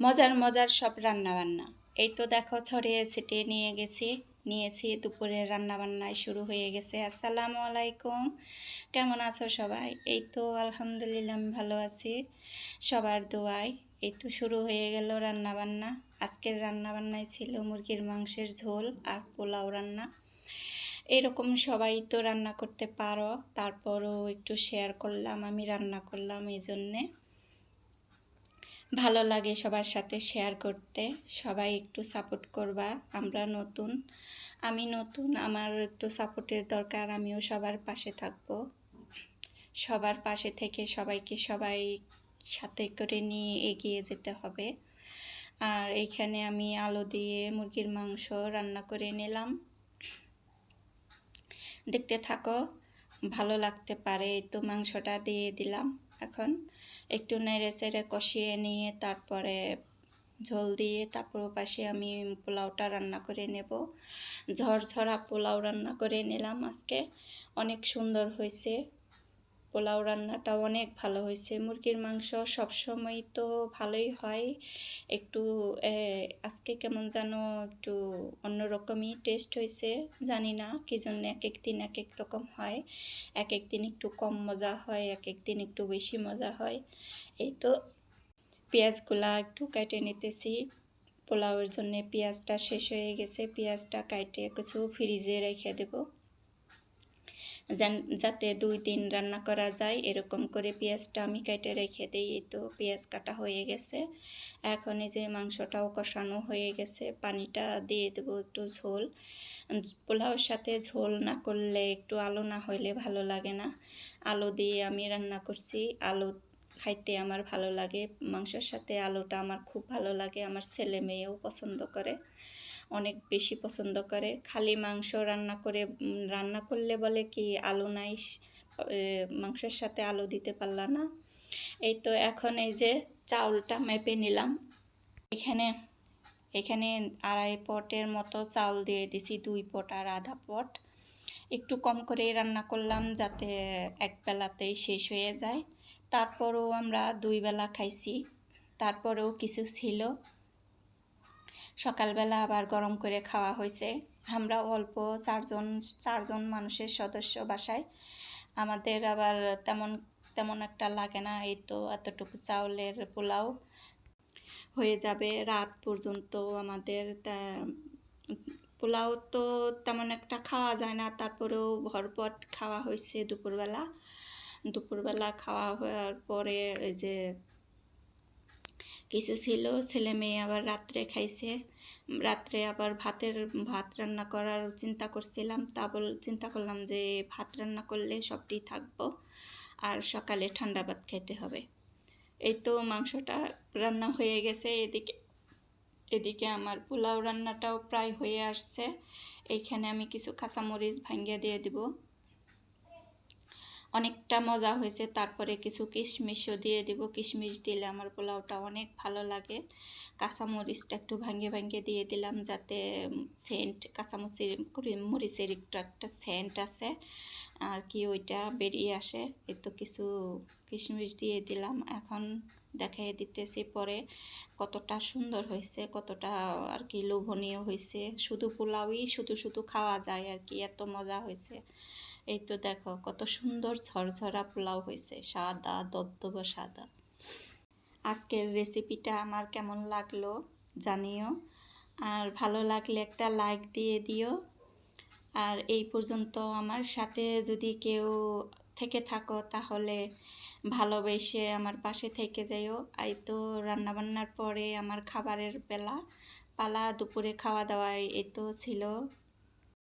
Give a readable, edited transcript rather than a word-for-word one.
মজার মজার সব রান্নাবান্না। এই তো দেখো ছড়িয়ে ছিটিয়ে নিয়েছি দুপুরের রান্নাবান্নায় শুরু হয়ে গেছে। আসসালামু আলাইকুম, কেমন আছো সবাই? এই তো আলহামদুলিল্লাহ আমি ভালো আছি, সবার দোয়ায়। এই তো শুরু হয়ে গেল রান্নাবান্না। আজকের রান্নাবান্নায় ছিল মুরগির মাংসের ঝোল আর পোলাও রান্না। এরকম সবাই তো রান্না করতে পারো, তারপরও একটু শেয়ার করলাম, আমি রান্না করলাম এই জন্যে। ভালো লাগে সবার সাথে শেয়ার করতে। সবাই একটু সাপোর্ট করবা। আমি নতুন, আমার একটু সাপোর্টের দরকার। আমিও সবার পাশে থাকব। সবার পাশে থেকে সবাই সাথে করে নিয়ে এগিয়ে যেতে হবে। আর এইখানে আমি আলু দিয়ে মুরগির মাংস রান্না করে নিলাম। দেখতে থাকো, ভালো লাগতে পারে। এই তো মাংসটা দিয়ে দিলাম। এখন একটু নেড়ে চেড়ে কষিয়ে নিয়ে তারপরে ঝোল দিয়ে তারপর পাশে আমি পোলাওটা রান্না করে নেব। ঝরঝরা পোলাও রান্না করে নিলাম আজকে। অনেক সুন্দর হয়েছে পোলাও রান্নাটা, অনেক ভালো হয়েছে। মুরগির মাংস সবসময় তো ভালোই হয়, একটু আজকে কেমন যেন একটু অন্যরকমই টেস্ট হয়েছে। জানি না কী জন্য, এক এক দিন এক এক রকম হয়। এক এক দিন একটু কম মজা হয়, এক এক দিন একটু বেশি মজা হয়। এই তো পেঁয়াজগুলা একটু কেটে নিতেছি। পোলাওয়ের জন্য পেঁয়াজটা শেষ হয়ে গেছে, পেঁয়াজটা কেটে কিছু ফ্রিজে রেখে দেব, যাতে 2 দিন রান্না করা যায়। এরকম করে পেঁয়াজটা আমি কেটে রেখে দিই। এই তো পেঁয়াজ কাটা হয়ে গেছে। এখন এই যে মাংসটাও কষানো হয়ে গেছে, পানিটা দিয়ে দেবো একটু ঝোল। পোলাওর সাথে ঝোল না করলে, একটু আলু না হইলে ভালো লাগে না। আলু দিয়ে আমি রান্না করছি, আলু খাইতে আমার ভালো লাগে। মাংসের সাথে আলুটা আমার খুব ভালো লাগে। আমার ছেলে মেয়েও পছন্দ করে, অনেক বেশি পছন্দ করে। খালি মাংস রান্না করলে বলে কি আলু নাই, মাংসের সাথে আলু দিতে পারলা না। এই তো এখন এই যে চাউলটা মেপে নিলাম। এখানে 2.5 পটের মতো চাউল দিয়ে দিছি, 2 পট আর আধা পট। একটু কম করে রান্না করলাম যাতে এক বেলাতেই শেষ হয়ে যায়। তারপরেও আমরা 2 বেলা খাইছি, তারপরেও কিছু ছিল। সকালবেলা আবার গরম করে খাওয়া হয়েছে। আমরা অল্প চারজন মানুষের সদস্য বাসায়, আমাদের আবার তেমন একটা লাগে না। এই তো এতটুকু চাউলের পোলাও হয়ে যাবে রাত পর্যন্ত। আমাদের পোলাও তো তেমন একটা খাওয়া যায় না, তারপরেও ভরপেট খাওয়া হয়েছে দুপুরবেলা খাওয়া হওয়ার পরে এই যে কিছু ছিল, ছেলে মেয়ে আবার রাত্রে খাইছে। রাত্রে আবার ভাত রান্না করার চিন্তা করছিলাম, চিন্তা করলাম যে ভাত রান্না করলে সবটি থাকবো, আর সকালে ঠান্ডা ভাত খেতে হবে। এই তো মাংসটা রান্না হয়ে গেছে। এদিকে আমার পোলাও রান্নাটাও প্রায় হয়ে আসছে। এইখানে আমি কিছু কাঁচামরিচ ভাঙ্গিয়ে দিয়ে দিব, অনেকটা মজা হয়েছে। তারপরে কিছু কিশমিশও দিয়ে দিব, কিশমিশ দিলে আমার পোলাওটা অনেক ভালো লাগে। কাঁচামরিচটা একটু ভাঙ্গে দিয়ে দিলাম যাতে মরিচের একটু একটা সেন্ট আছে আর কি, ওইটা বেরিয়ে আসে। এই তো কিছু কিশমিশ দিয়ে দিলাম। এখন দেখাই দিতেছি পরে কতটা সুন্দর হয়েছে, কতটা আর কি লোভনীয় হয়েছে। শুধু পোলাওই শুধু খাওয়া যায় আর কি, এত মজা হয়েছে। এই তো দেখো কত সুন্দর ঝরঝরা পোলাও হয়েছে, সাদা দবদবা সাদা। আজকের রেসিপিটা আমার কেমন লাগলো জানিও, আর ভালো লাগলে একটা লাইক দিয়ে দিও। আর এই পর্যন্ত আমার সাথে যদি কেউ থেকে থাকো তাহলে ভালোবেসে আমার পাশে থেকে যাইও। এই তো রান্নাবান্নার পরে আমার খাবারের পালা, দুপুরে খাওয়া দাওয়ায় এই তো ছিল